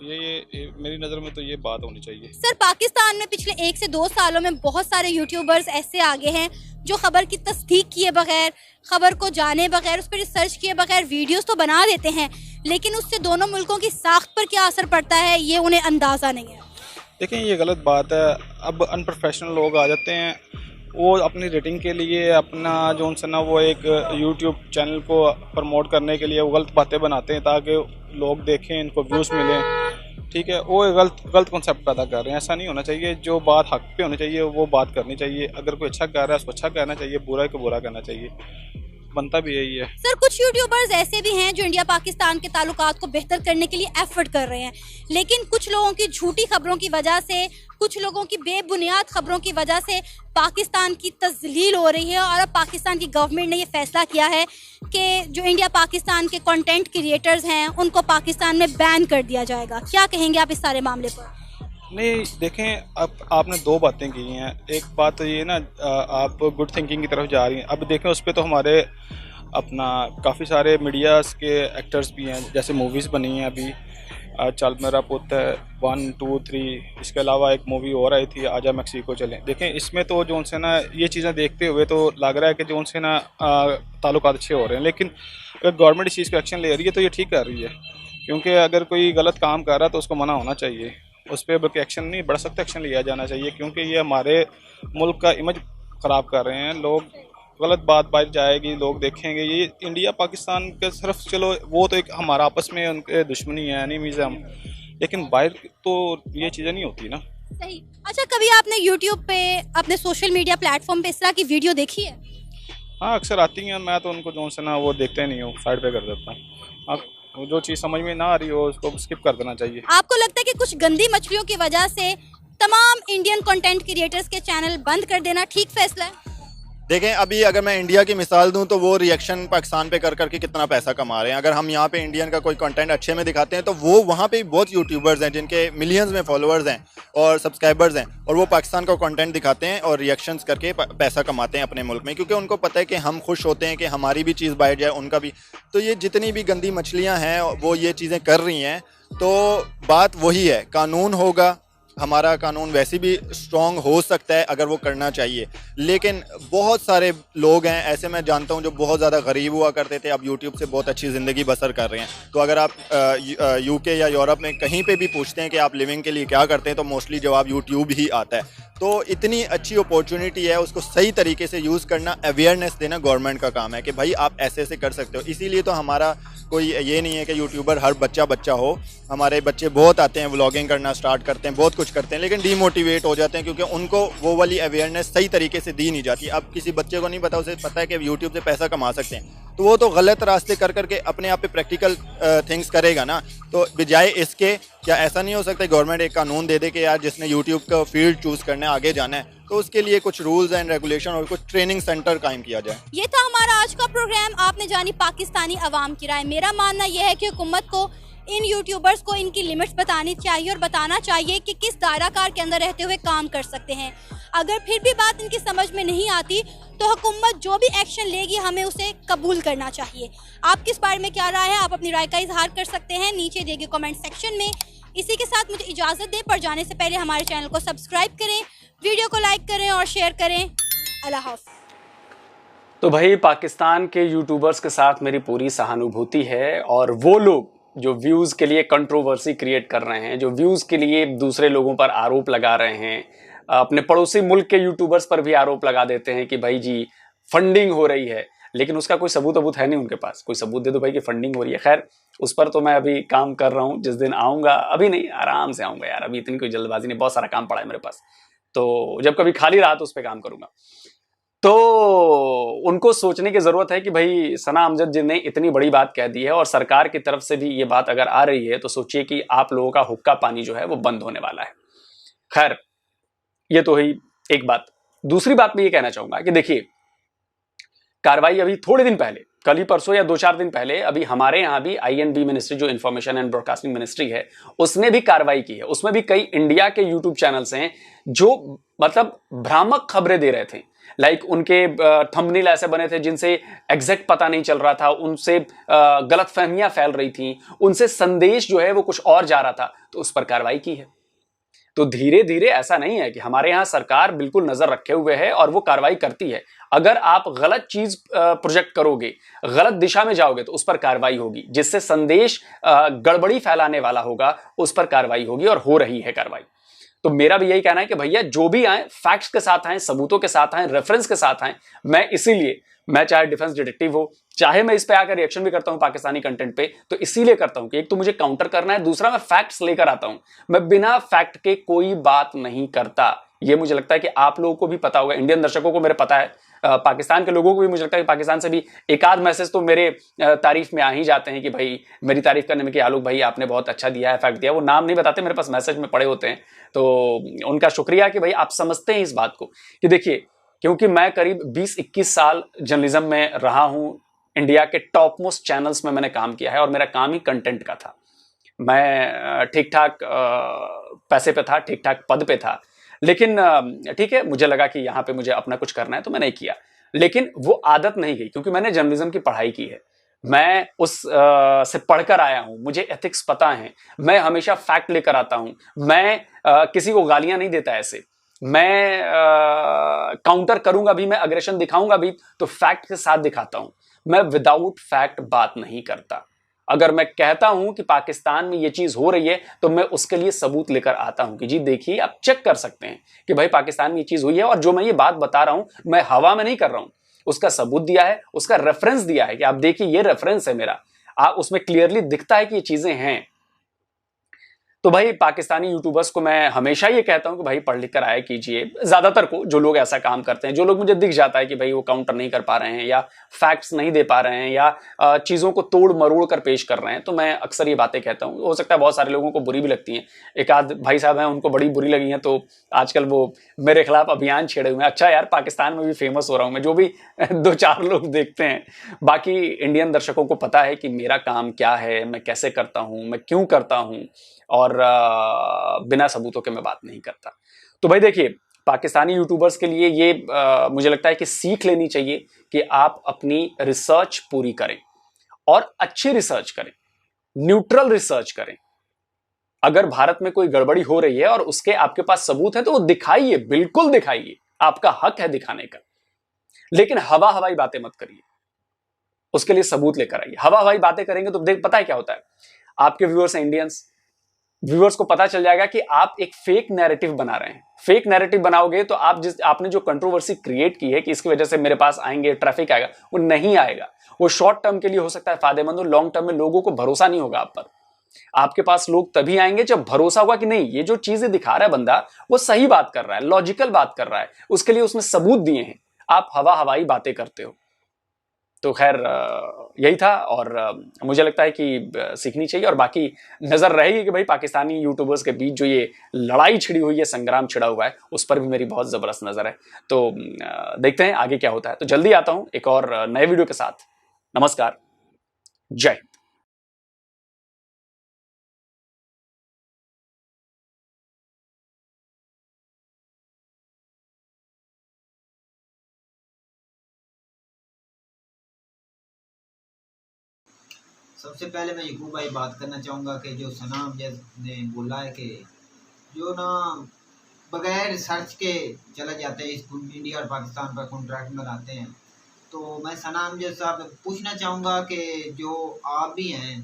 ये मेरी नज़र में तो ये बात होनी चाहिए। सर, पाकिस्तान में पिछले 1 से 2 सालों में बहुत सारे यूट्यूबर्स ऐसे आगे हैं जो खबर की तस्दीक किए बगैर, खबर को जाने बगैर, उस पर रिसर्च किए बगैर वीडियोस तो बना देते हैं, लेकिन उससे दोनों मुल्कों की साख्त पर क्या असर पड़ता है ये उन्हें अंदाज़ा नहीं है। देखें, ये गलत बात है। अब अनप्रोफेशनल लोग आ जाते हैं, वो अपनी रेटिंग के लिए, अपना जो उनसे ना वो एक यूट्यूब चैनल को प्रमोट करने के लिए वो गलत बातें बनाते हैं ताकि लोग देखें, इनको व्यूज़ मिलें। ठीक है, वो गलत कॉन्सेप्ट पैदा कर रहे हैं। ऐसा नहीं होना चाहिए। जो बात हक पे होनी चाहिए वो बात करनी चाहिए। अगर कोई अच्छा कर रहा है उसको अच्छा कहना चाहिए, बुरा को बुरा कहना चाहिए, बनता भी यही है। सर, कुछ यूट्यूबर्स ऐसे भी हैं जो इंडिया पाकिस्तान के ताल्लुकात को बेहतर करने के लिए एफर्ट कर रहे हैं, लेकिन कुछ लोगों की झूठी खबरों की वजह से, कुछ लोगों की बेबुनियाद खबरों की वजह से पाकिस्तान की तज़लील हो रही है। और अब पाकिस्तान की गवर्नमेंट ने ये फैसला किया है कि जो इंडिया पाकिस्तान के कंटेंट क्रिएटर्स हैं उनको पाकिस्तान में बैन कर दिया जाएगा। क्या कहेंगे आप इस सारे मामले पर? नहीं, देखें, अब आपने दो बातें की हैं। एक बात तो ये ना, आप गुड थिंकिंग की तरफ जा रही हैं। अब देखें, उस पर तो हमारे अपना काफ़ी सारे मीडियाज़ के एक्टर्स भी हैं, जैसे मूवीज़ बनी हैं अभी, चल मेरा पुत है 1, 2, 3, इसके अलावा एक मूवी और आई थी, आजा मैक्सिको चलें। देखें, इसमें तो जो उनसे ना ये चीज़ें देखते हुए तो लग रहा है कि जो उनसे ना ताल्लुकात अच्छे हो रहे हैं, लेकिन अगर गवर्नमेंट इस चीज़ पर एक्शन ले रही है तो ये ठीक कर रही है, क्योंकि अगर कोई गलत काम कर रहा है तो उसको मना होना चाहिए, उस पर बल्कि एक्शन नहीं, बड़ा सख्त एक्शन लिया जाना चाहिए, क्योंकि ये हमारे मुल्क का इमेज ख़राब कर रहे हैं। लोग गलत बात बाहर जाएगी, लोग देखेंगे। ये इंडिया पाकिस्तान के सिर्फ, चलो वो तो एक हमारा आपस में उनके दुश्मनी है, एनिमीज़ हम, लेकिन बाहर तो ये चीज़ें नहीं होती ना। सही। अच्छा, कभी आपने यूट्यूब पे, अपने सोशल मीडिया प्लेटफॉर्म पे इस तरह की वीडियो देखी है? हाँ, अक्सर आती हैं। मैं तो उनको जो से ना वो देखते नहीं हूँ, साइड पे कर देता हूँ। अब जो चीज़ समझ में ना आ रही हो उसको स्किप कर देना चाहिए। आपको लगता है कि कुछ गंदी मछलियों की वजह से तमाम इंडियन कंटेंट क्रिएटर्स के चैनल बंद कर देना ठीक फैसला है? देखें, अभी अगर मैं इंडिया की मिसाल दूं तो वो रिएक्शन पाकिस्तान पे कर करके कितना पैसा कमा रहे हैं। अगर हम यहाँ पे इंडियन का कोई कंटेंट अच्छे में दिखाते हैं तो वो वहाँ पे बहुत यूट्यूबर्स हैं जिनके मिलियंस में फॉलोअर्स हैं और सब्सक्राइबर्स हैं, और वो पाकिस्तान का कंटेंट दिखाते हैं और रिएक्शंस करके पैसा कमाते हैं अपने मुल्क में, क्योंकि उनको पता है कि हम खुश होते हैं कि हमारी भी चीज़ बाहर जाए, उनका भी। तो ये जितनी भी गंदी मछलियाँ हैं वो ये चीज़ें कर रही हैं। तो बात वही है, कानून होगा, हमारा कानून वैसे भी स्ट्रॉन्ग हो सकता है अगर वो करना चाहिए, लेकिन बहुत सारे लोग हैं ऐसे, मैं जानता हूँ, जो बहुत ज़्यादा गरीब हुआ करते थे, अब यूट्यूब से बहुत अच्छी ज़िंदगी बसर कर रहे हैं। तो अगर आप यूके या यूरोप में कहीं पे भी पूछते हैं कि आप लिविंग के लिए क्या करते हैं तो मोस्टली जवाब यूट्यूब ही आता है। तो इतनी अच्छी अपॉर्चुनिटी है, उसको सही तरीके से यूज़ करना, अवेयरनेस देना गवर्नमेंट का काम है कि भाई आप ऐसे ऐसे कर सकते हो। इसीलिए तो हमारा कोई ये नहीं है कि यूट्यूबर हर बच्चा हो। हमारे बच्चे बहुत आते हैं, व्लॉगिंग करना स्टार्ट करते हैं, बहुत कुछ करते हैं, लेकिन डीमोटिवेट हो जाते हैं क्योंकि उनको वो वाली अवेयरनेस सही तरीके से दी नहीं जाती। अब किसी बच्चे को नहीं पता, उसे पता है कि यूट्यूब से पैसा कमा सकते हैं, तो वो तो गलत रास्ते कर करके अपने आप पे प्रैक्टिकल थिंग्स करेगा ना। तो बजाय इसके, क्या ऐसा नहीं हो सकता गवर्नमेंट एक कानून दे दे कि यार जिसने यूट्यूब का फील्ड चूज़ करना है, आगे जाना है, तो उसके लिए कुछ रूल्स एंड रेगुलेशन और कुछ ट्रेनिंग सेंटर कायम किया जाए। ये था हमारा आज का प्रोग्राम। आपने जानी पाकिस्तानी अवाम की राय। मेरा मानना यह है कि हुकूमत को इन यूट्यूबर्स को इनकी लिमिट्स बतानी चाहिए और बताना चाहिए कि किस दायराकार के अंदर रहते हुए काम कर सकते हैं। अगर फिर भी बात इनकी समझ में नहीं आती तो हुकूमत जो भी एक्शन लेगी हमें उसे कबूल करना चाहिए। आपकी इस बारे में क्या राय है? आप अपनी राय का इजहार कर सकते हैं नीचे दिए गए कमेंट सेक्शन में। इसी के साथ मुझे इजाज़त दें, पर जाने से पहले हमारे चैनल को सब्सक्राइब करें, वीडियो को लाइक करें और शेयर करें। अल्लाह हाफ़िज़। तो भाई पाकिस्तान के यूट्यूबर्स के साथ मेरी पूरी सहानुभूति है, और वो लोग जो व्यूज़ के लिए कंट्रोवर्सी क्रिएट कर रहे हैं, जो व्यूज़ के लिए दूसरे लोगों पर आरोप लगा रहे हैं, अपने पड़ोसी मुल्क के यूट्यूबर्स पर भी आरोप लगा देते हैं कि भाई जी फंडिंग हो रही है, लेकिन उसका कोई सबूत है नहीं उनके पास। कोई सबूत दे दो भाई कि फंडिंग हो रही है। खैर उस पर तो मैं अभी काम कर रहा हूँ, जिस दिन आऊँगा, अभी नहीं, आराम से आऊँगा यार, अभी इतनी कोई जल्दबाजी नहीं, बहुत सारा काम पड़ा है मेरे पास, तो जब कभी खाली रहा तो उस पर काम करूँगा। तो उनको सोचने की जरूरत है कि भाई सना अमजद जी ने इतनी बड़ी बात कह दी है और सरकार की तरफ से भी ये बात अगर आ रही है, तो सोचिए कि आप लोगों का हुक्का पानी जो है वो बंद होने वाला है। खैर ये तो ही एक बात। दूसरी बात मैं ये कहना चाहूंगा कि देखिए, कार्रवाई अभी थोड़े दिन पहले, कल ही परसों या 2-4 दिन पहले, अभी हमारे यहां भी INB मिनिस्ट्री, जो इंफॉर्मेशन एंड ब्रॉडकास्टिंग मिनिस्ट्री है, उसने भी कार्रवाई की है। उसमें भी कई इंडिया के यूट्यूब चैनल्स हैं जो मतलब भ्रामक खबरें दे रहे थे। लाइक उनके थंबनेल ऐसे बने थे जिनसे एग्जैक्ट पता नहीं चल रहा था, उनसे गलतफहमियां फैल रही थी, उनसे संदेश जो है वो कुछ और जा रहा था, तो उस पर कार्रवाई की है। तो धीरे धीरे, ऐसा नहीं है कि हमारे यहां सरकार बिल्कुल नजर रखे हुए है और वो कार्रवाई करती है। अगर आप गलत चीज प्रोजेक्ट करोगे, गलत दिशा में जाओगे, तो उस पर कार्रवाई होगी। जिससे संदेश गड़बड़ी फैलाने वाला होगा, उस पर कार्रवाई होगी, और हो रही है कार्रवाई। तो मेरा भी यही कहना है कि भैया जो भी आए, फैक्ट्स के साथ आए, सबूतों के साथ आए, रेफरेंस के साथ आए। मैं इसीलिए, मैं चाहे डिफेंस डिटेक्टिव हो, चाहे मैं इस पे आकर रिएक्शन भी करता हूं पाकिस्तानी कंटेंट पे, तो इसीलिए करता हूं कि एक तो मुझे काउंटर करना है, दूसरा मैं फैक्ट्स लेकर आता हूं। मैं बिना फैक्ट के कोई बात नहीं करता। ये मुझे लगता है कि आप लोगों को भी पता होगा, इंडियन दर्शकों को मेरे पता है, पाकिस्तान के लोगों को भी मुझे लगता है कि पाकिस्तान से भी एक आध मैसेज तो मेरे तारीफ में आ ही जाते हैं कि भाई मेरी तारीफ करने में कि आलोक भाई आपने बहुत अच्छा दिया है, फैक्ट दिया। वो नाम नहीं बताते, मेरे पास मैसेज में पड़े होते हैं, तो उनका शुक्रिया कि भाई आप समझते हैं इस बात को। कि देखिए, क्योंकि मैं करीब 20-21 साल जर्नलिज्म में रहा हूं, इंडिया के टॉप मोस्ट चैनल्स में मैंने काम किया है, और मेरा काम ही कंटेंट का था। मैं ठीक ठाक पैसे पे था, ठीक ठाक पद पे था, लेकिन ठीक है, मुझे लगा कि यहां पे मुझे अपना कुछ करना है, तो मैंने किया। लेकिन वो आदत नहीं गई, क्योंकि मैंने जर्नलिज्म की पढ़ाई की है, मैं उस से पढ़कर आया हूं, मुझे एथिक्स पता है, मैं हमेशा फैक्ट लेकर आता हूं, मैं किसी को गालियां नहीं देता ऐसे, मैं काउंटर करूंगा भी, मैं अग्रेशन दिखाऊंगा भी, तो फैक्ट के साथ दिखाता हूं। मैं विदाउट फैक्ट बात नहीं करता। अगर मैं कहता हूं कि पाकिस्तान में ये चीज हो रही है, तो मैं उसके लिए सबूत लेकर आता हूं कि जी देखिए, आप चेक कर सकते हैं कि भाई पाकिस्तान में ये चीज हुई है, और जो मैं ये बात बता रहा हूं मैं हवा में नहीं कर रहा हूं, उसका सबूत दिया है, उसका रेफरेंस दिया है कि आप देखिए ये रेफरेंस है मेरा, आप उसमें क्लियरली दिखता है कि ये चीजें हैं। तो भाई पाकिस्तानी यूट्यूबर्स को मैं हमेशा ये कहता हूं कि भाई पढ़ लिख कर आया कीजिए। ज्यादातर को, जो लोग ऐसा काम करते हैं, जो लोग मुझे दिख जाता है कि भाई वो काउंटर नहीं कर पा रहे हैं, या फैक्ट्स नहीं दे पा रहे हैं, या चीजों को तोड़ मरोड़ कर पेश कर रहे हैं, तो मैं अक्सर ये बातें कहता हूं। हो सकता है बहुत सारे लोगों को बुरी भी लगती हैं, एक आध भाई साहब हैं उनको बड़ी बुरी लगी हैं, तो आजकल वो मेरे खिलाफ अभियान छेड़े हुए हैं। अच्छा यार, पाकिस्तान में भी फेमस हो रहा हूं मैं, जो भी 2-4 लोग देखते हैं। बाकी इंडियन दर्शकों को पता है कि मेरा काम क्या है, मैं कैसे करता हूं, मैं क्यों करता हूं, और बिना सबूतों के मैं बात नहीं करता। तो भाई देखिए, पाकिस्तानी यूट्यूबर्स के लिए ये मुझे लगता है कि सीख लेनी चाहिए कि आप अपनी रिसर्च पूरी करें, और अच्छी रिसर्च करें, न्यूट्रल रिसर्च करें। अगर भारत में कोई गड़बड़ी हो रही है और उसके आपके पास सबूत है, तो वो दिखाइए, बिल्कुल दिखाइए, आपका हक है दिखाने का। लेकिन हवा हवाई बातें मत करिए, उसके लिए सबूत लेकर आइए। हवा हवाई बातें करेंगे तो देख, पता है क्या होता है, आपके व्यूअर्स हैं इंडियंस, व्यूअर्स को पता चल जाएगा कि आप एक फेक नैरेटिव बना रहे हैं। फेक नैरेटिव बनाओगे तो आपने जो कंट्रोवर्सी क्रिएट की है कि इसकी वजह से मेरे पास आएंगे, ट्रैफिक आएगा, वो नहीं आएगा। वो शॉर्ट टर्म के लिए हो सकता है फायदेमंद हो, लॉन्ग टर्म में लोगों को भरोसा नहीं होगा आप पर। आपके पास लोग तभी आएंगे जब भरोसा होगा कि नहीं, ये जो चीजें दिखा रहा है बंदा, वो सही बात कर रहा है, लॉजिकल बात कर रहा है, उसके लिए उसने सबूत दिए हैं। आप हवा हवाई बातें करते हो। तो खैर यही था, और मुझे लगता है कि सीखनी चाहिए। और बाकी नजर रहेगी कि भाई पाकिस्तानी यूट्यूबर्स के बीच जो ये लड़ाई छिड़ी हुई है, संग्राम छिड़ा हुआ है, उस पर भी मेरी बहुत जबरदस्त नजर है। तो देखते हैं आगे क्या होता है। तो जल्दी आता हूं एक और नए वीडियो के साथ। नमस्कार, जय हिंद। सबसे पहले मैं यकूब भाई बात करना चाहूँगा कि जो सना अमजद ने बोला है कि जो ना बगैर रिसर्च के चले जाते हैं इस इंडिया और पाकिस्तान पर कॉन्ट्रैक्ट बनाते हैं, तो मैं सना अमजद साहब पूछना चाहूँगा कि जो आप भी हैं,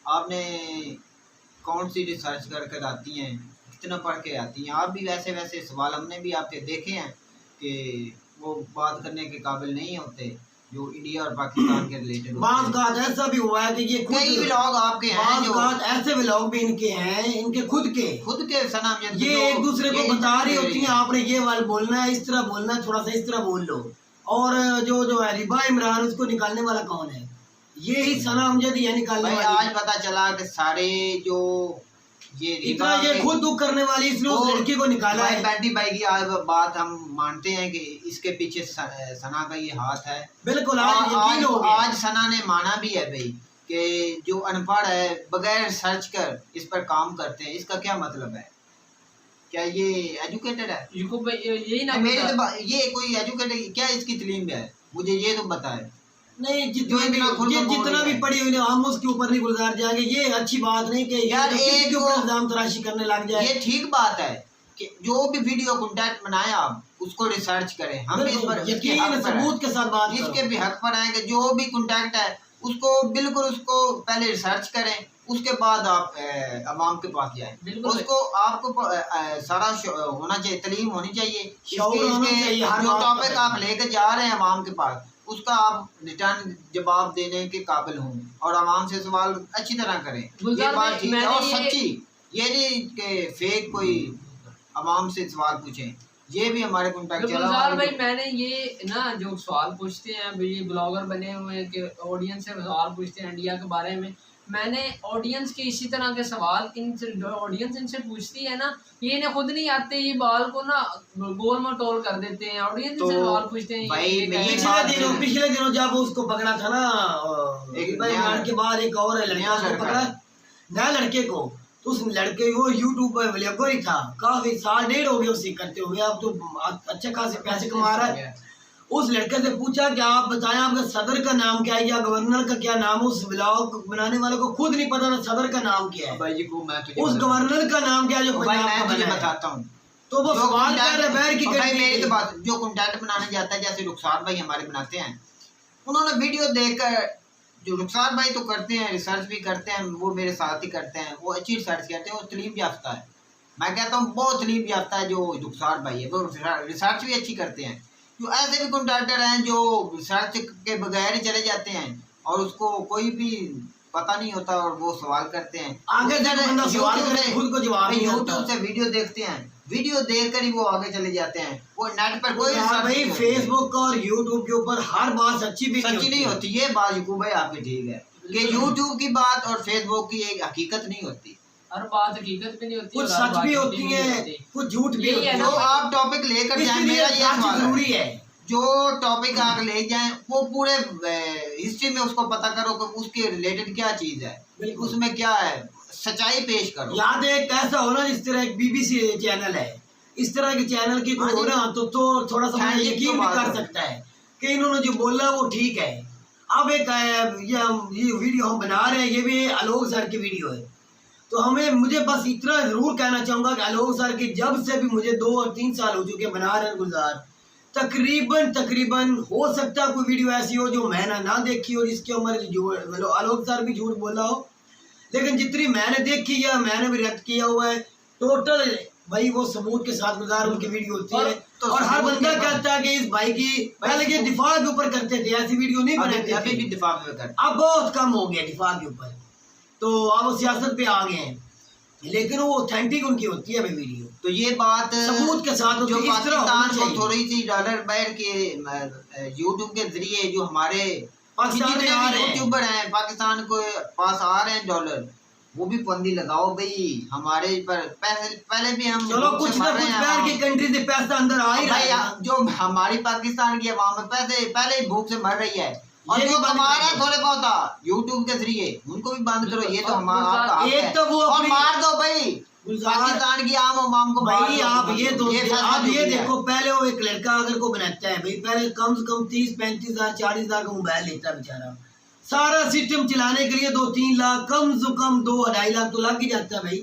आपने कौन सी रिसर्च कर कर आती हैं, कितना पढ़ के आती हैं? आप भी वैसे वैसे सवाल हमने भी आपके देखे हैं कि वो बात करने के काबिल नहीं होते जो इंडिया और पाकिस्तान के रिलेटेड। बात ऐसा भी हुआ है कि ये कई व्लॉग आपके हैं, जो ऐसे व्लॉग भी इनके हैं, इनके खुद के सना अमजद ये एक दूसरे को बता रही होती हैं, आपने ये वाल बोलना है, इस तरह बोलना है, थोड़ा सा इस तरह बोल लो। और जो है रिबा इमरान, उसको निकालने वाला कौन है? ये ही सना अमजद ही है निकालने वाला। आज पता चला कि सारे जो ये खुद दुख करने वाली, इसलिए उस लड़की को निकाला है। बैटी भाई की आज बात हम मानते हैं कि इसके पीछे सना का ये हाथ है। बिल्कुल। आज सना ने माना भी है भाई कि जो अनपढ़ है, बगैर सर्च कर इस पर काम करते हैं, इसका क्या मतलब है? क्या ये एजुकेटेड है? यही ना ये कोई एजुकेटेड क्या इसकी तलीम है? मुझे ये तो बताए। नहीं, जितना भी पड़ी हुई हम उसके ऊपर नहीं गुजार जाएंगे। ये अच्छी बात नहीं कि यार एक इल्जाम तराशी करने लग जाए। ये ठीक बात है कि जो भी वीडियो कॉन्टेंट बनाए आप उसको रिसर्च करें। हम इस पर यकीन सबूत के साथ बात इसके भी हक पर आए कि जो भी कॉन्टेंट है उसको बिल्कुल उसको पहले रिसर्च करें, उसके बाद आप अवाम के पास जाएं। उसको आपको सारा होना चाहिए, तलीम होनी चाहिए। जो टॉपिक आप लेके जा रहे हैं अवाम के पास, उसका आप रिटर्न जवाब देने के काबिल हों और आवाम से सवाल अच्छी तरह करें। ये बात ठीक है और सच्ची, ये नहीं कि फेक कोई आवाम से सवाल पूछें। ये भी हमारे कॉन्टैक्ट चला भाई। मैंने ये ना जो सवाल पूछते हैं, ये ब्लॉगर बने हुए हैं कि ऑडियंस से सवाल पूछते हैं इंडिया के बारे में, मैंने ऑडियंस के इसी तरह के सवाल ऑडियंस इनसे पूछती है ना, ये इन्हें खुद नहीं आते, ये बाल को ना गोल मटोल कर देते हैं। ऑडियंस से सवाल पूछते हैं। पिछले दिनों जब उसको पकड़ा था ना, एक के बाद एक और लड़का पकड़ा, नया लड़के को, तो उस लड़के को यूट्यूब पर व्लॉगर ही था, काफी साल 1.5 हो गए उसी करते हुए, अब तो अच्छे खासे पैसे कमा रहा है। उस लड़के से पूछा कि आप बताएं आपका सदर का नाम क्या है या गवर्नर का क्या नाम है? उस व्लॉग बनाने वाले को खुद नहीं पता ना सदर का नाम क्या है, उस गवर्नर का नाम क्या है जो पंजाब का बताता हूँ। तो वो सवाल कर रहे बैर की मेरी तो बात, जो कंटेंट बनाने जाता है, जैसे रुखसार भाई हमारे बनाते हैं, उन्होंने वीडियो देखकर, जो रुखसार भाई तो करते हैं, रिसर्च भी करते हैं, वो मेरे साथ ही करते हैं, वो अच्छी रिसर्च करते हैं, वो तलीम याफ्ता है। मैं कहता हूँ बहुत तलीम याफ्ता है जो रुखसार भाई है, वो रिसर्च भी अच्छी करते हैं। जो ऐसे भी कॉन्ट्रैक्टर हैं जो रिसर्च के बगैर ही चले जाते हैं और उसको कोई भी पता नहीं होता और वो सवाल करते हैं, आगे खुद को जवाब यूट्यूब से वीडियो देखते हैं, वीडियो देखकर ही वो आगे चले जाते हैं। वो नेट पर कोई भाई फेसबुक और यूट्यूब के ऊपर हर बात सच्ची नहीं होती। ये बात यकूब भाई आपकी ठीक है कि यूट्यूब की बात और फेसबुक की एक हकीकत नहीं होती, हर बात हकीकत भी नहीं होती, कुछ सच भी होती है, कुछ झूठ भी होती है। जो आप टॉपिक लेकर जाएं, मेरा ये सवाल जरूरी है, जो टॉपिक आप ले जाएं वो पूरे हिस्ट्री में उसको पता करो कि उसके रिलेटेड क्या चीज है, उसमें क्या है, सच्चाई पेश करो। याद है कैसा हो ना, जिस तरह एक BBC चैनल है, इस तरह के चैनल की कोई हो ना तो थोड़ा सा यकीन भी कर सकता है कि इन्होंने जो बोला वो ठीक है। अब एक ये वीडियो हम बना रहे हैं, ये भी आलोक सर की वीडियो है, तो मुझे बस इतना जरूर कहना चाहूंगा कि आलोक सर की जब से भी मुझे 2 और 3 साल हो चुके बना रहे हैं गुलजार, तकरीबन हो सकता है कोई वीडियो ऐसी हो जो मैंने ना देखी हो, जिसके ऊपर आलोक सर भी झूठ बोला हो, लेकिन जितनी मैंने देखी है मैंने भी रिएक्ट किया हुआ है, टोटल भाई वो सबूत के साथ गुजार उनकी वीडियो होती है। और हर बंदा कहता है कि इस भाई की पहले के दिफा के ऊपर करते थे, ऐसी वीडियो नहीं बनाते, अभी भी दिफा में करते, अब बहुत कम हो गया दिफा के ऊपर, तो अब वो सियासत पे आ गए हैं, लेकिन वो ऑथेंटिक उनकी होती है वीडियो। तो ये बात सबूत के साथ जो पाकिस्तान को थोड़ी सी डॉलर बैठ के यूट्यूब के जरिए जो हमारे यूट्यूबर हैं पाकिस्तान को पास आ रहे हैं डॉलर, वो भी पाबंदी लगाओ भाई हमारे पर। पहले भी हम चलो कुछ ना कुछ बाहर की कंट्री से पैसा अंदर आ ही रहा है, जो हमारी पाकिस्तान की आवाम पैसे पहले ही भूख से मर रही है, और जो कमा रहा है थोड़े बहुत यूट्यूब के जरिए उनको भी बंद करो। ये तो हमारा एक तो वो और मार दो भाई पाकिस्तान की आम आवाम को भाई। आप ये देखो, पहले वो एक लड़का अगर को बनाता है भाई, पहले कम से कम 30-35 हज़ार 40 हज़ार का मोबाइल लेता है बेचारा, सारा सिस्टम चलाने के लिए 2-3 लाख, कम से कम 2-2.5 लाख तो लग ही जाता है भाई।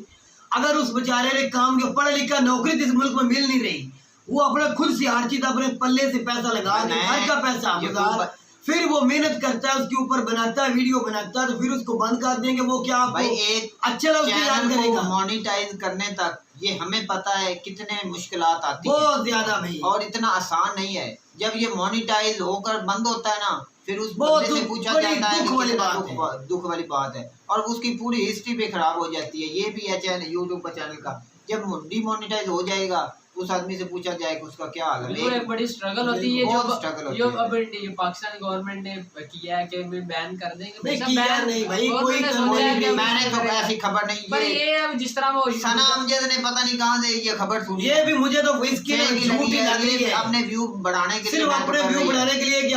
अगर उस बेचारे ने काम के पढ़ा लिखा नौकरी इस मुल्क में मिल नहीं रही, वो अपने खुद से हर चीज अपने पल्ले से पैसा लगा के घर का पैसा गुजार, फिर वो मेहनत करता है, उसके ऊपर बनाता है, वीडियो बनाता है, तो फिर उसको बंद कर देंगे। वो क्या भाई एक अच्छा याद करेगा? मोनिटाइज करने तक ये हमें पता है कितने मुश्किलात आती है, बहुत ज्यादा भाई, और इतना आसान नहीं है। जब ये मोनिटाइज होकर बंद होता है ना, फिर उस बहुत बंदे से पूछा जाता है दुख वाली बात है, और उसकी पूरी हिस्ट्री भी खराब हो जाती है। ये भी है चैनल, यूट्यूब का चैनल का, जब डिमोनिटाइज हो जाएगा उस आदमी से पूछा जाए कि उसका क्या हाल है। एक बड़ी स्ट्रगल होती है जो अब पाकिस्तान गवर्नमेंट ने किया है कि बैन कर देंगे। नहीं भाई, कोई मैंने तो ऐसी खबर नहीं, पर ये अब जिस तरह वो सना अमजद ने पता नहीं कहाँ से ये खबर सुनी, ये भी मुझे तो इसकी झूठी लग रही है। अपने व्यू बढ़ाने के लिए, सिर्फ अपने व्यू बढ़ाने के लिए कि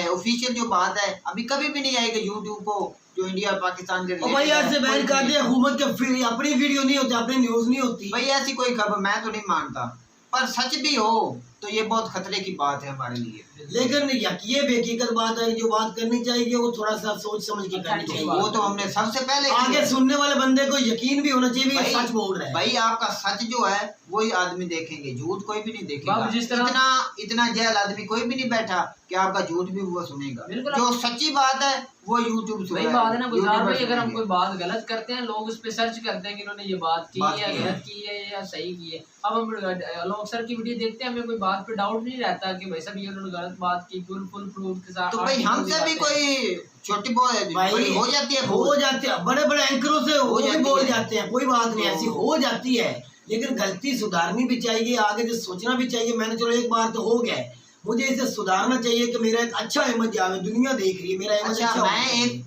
ऑफिशियल जो बात है अभी कभी भी नहीं आएगी यूट्यूब को, जो इंडिया पाकिस्तान के भाई ऐसे बैन कर दिया हुकूमत के, फिर अपनी वीडियो नहीं होती, अपनी न्यूज नहीं होती भाई। ऐसी कोई खबर मैं तो नहीं मानता, पर सच भी हो तो ये बहुत खतरे की बात है हमारे लिए। लेकिन ये भी हकीकत बात है, जो बात करनी चाहिए वो थोड़ा सा सोच समझ के करनी चाहिए। वो तो हमने सबसे पहले आगे सुनने वाले बंदे को यकीन भी होना चाहिए सच बोल रहा है। भाई आपका सच जो है वही आदमी देखेंगे, झूठ कोई भी नहीं देखेगा। जिस तरह इतना जहल आदमी कोई भी नहीं बैठा कि आपका झूठ भी वो सुनेगा। जो सच्ची बात है वो यूट्यूब वही बात है ना गुजार भाई। अगर हम कोई बात गलत करते हैं, लोग उस पे सर्च करते हैं कि इन्होंने ये बात की है, गलत की है या सही की है। अब हम लोग सर की वीडियो देखते हैं, हमें कोई बात पे डाउट नहीं रहता कि भाई सब ये उन्होंने गलत बात की, फुल प्रूफ के साथ। तो भाई हमसे भी कोई छोटी बड़ी हो जाती है, बड़े बड़े एंकरों से वो भी बोल जाते हैं, कोई बात नहीं, ऐसी हो जाती है। लेकिन गलती सुधारनी भी चाहिए, आगे से सोचना भी चाहिए। मैंने चलो एक बार तो हो गया, मुझे इसे सुधारना चाहिए कि मेरा एक अच्छा इमेज आवे, दुनिया देख रही है मेरा इमेज अच्छा।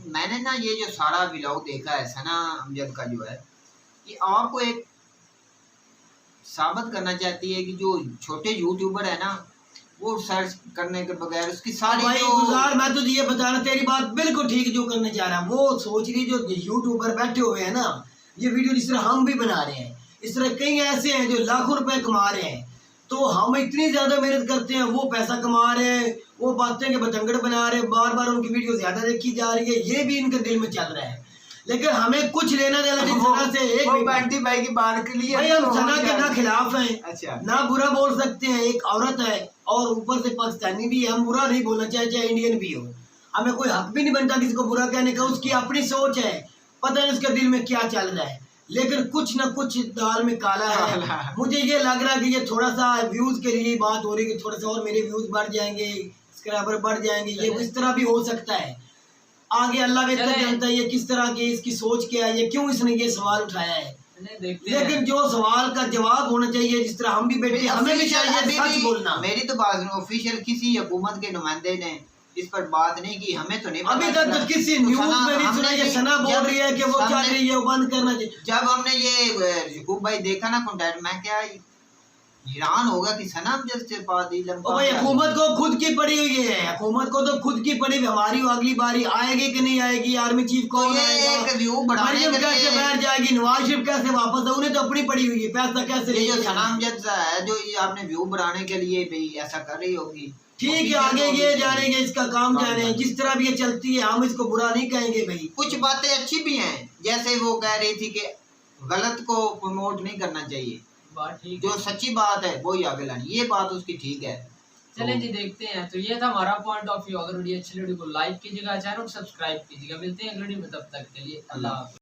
मैंने ना ये जो सारा व्लॉग देखा है सना अमजद का जो है, ये आपको एक साबित करना चाहती है कि जो छोटे यूट्यूबर है ना, वो सर्च करने के बगैर उसकी सारी गुजार, मैं तो ये बता रहा, तेरी बात बिल्कुल ठीक जो करने जा रहा है। वो सोच रही जो यूट्यूबर बैठे हुए हैं ना, ये वीडियो जिस तरह हम भी बना रहे हैं, इस तरह कई ऐसे हैं जो लाखों रुपए कमा रहे हैं। तो हम इतनी ज्यादा मेहनत करते हैं, वो पैसा कमा रहे हैं, वो बातें के बतंगड़ बना रहे हैं, बार बार उनकी वीडियो ज्यादा देखी जा रही है, ये भी इनके दिल में चल रहा है। लेकिन हमें कुछ लेना देना सना से एक बंटी भाई की बात के लिए भाई हम सना के ना खिलाफ हैं, अच्छा ना बुरा बोल सकते हैं। एक औरत है और ऊपर से पाकिस्तानी भी है, हम बुरा नहीं बोलना चाहिए, चाहे इंडियन भी हो। हमें कोई हक भी नहीं बनता किसी को बुरा कहने का, उसकी अपनी सोच है, पता नहीं उसके दिल में क्या चल रहा है। लेकिन कुछ न कुछ दाल में काला है। मुझे ये लग रहा है कि ये थोड़ा सा व्यूज के लिए बात हो रही है कि थोड़ा सा और मेरे व्यूज बढ़ जाएंगे, सब्सक्राइबर बढ़ जाएंगे, ये इस तरह भी हो सकता है। आगे अल्लाह बेहतर जानता है ये किस तरह की इसकी सोच क्या है, ये क्यों इसने ये सवाल उठाया है। लेकिन जो सवाल का जवाब होना चाहिए, जिस तरह हम भी बैठे हमें भी चाहिए सच बोलना। मेरी तो बात ऑफिशियल किसी हुकूमत के नुमाइंदे ने इस पर बात नहीं की, हमें तो नहीं पता। अभी तक तो किसी न्यूज में नहीं सुना कि सना बोल रही है कि वो चल रही है, वो बंद करना चाहिए। जब हमने ये यकूब भाई देखा ना कंटेंट, मैं क्या हैरान होगा कि सना अमजद से बात भाई हुकूमत को खुद की पड़ी हुई है, हुकूमत को तो खुद की पड़ी हुई। हमारी अगली बारी आएगी कि नहीं आएगी, आर्मी चीफ कौन आएगा, कैसे बैठ जाएगी, नवाज शरीफ कैसे वापस, उन्हें तो अपनी पड़ी हुई है, पैसा कैसे। ये जो सना अमजद है जो ये आपने व्यू बढ़ाने के लिए भी ऐसा कर रही होगी, ठीक है, आगे ये जानेंगे, इसका काम जाने, जिस तरह भी ये चलती है हम इसको बुरा नहीं कहेंगे भाई। कुछ बातें अच्छी भी हैं, जैसे वो कह रही थी कि गलत को प्रमोट नहीं करना चाहिए, जो सच्ची बात है वही आगे लानी, ये बात उसकी ठीक है। चलें जी देखते हैं। तो ये था हमारा पॉइंट ऑफ व्यू। अगर वीडियो अच्छी लगी तो लाइक कीजिएगा, चैनल को सब्सक्राइब कीजिएगा। मिलते हैं अगली वीडियो में, तब तक के लिए अल्लाह।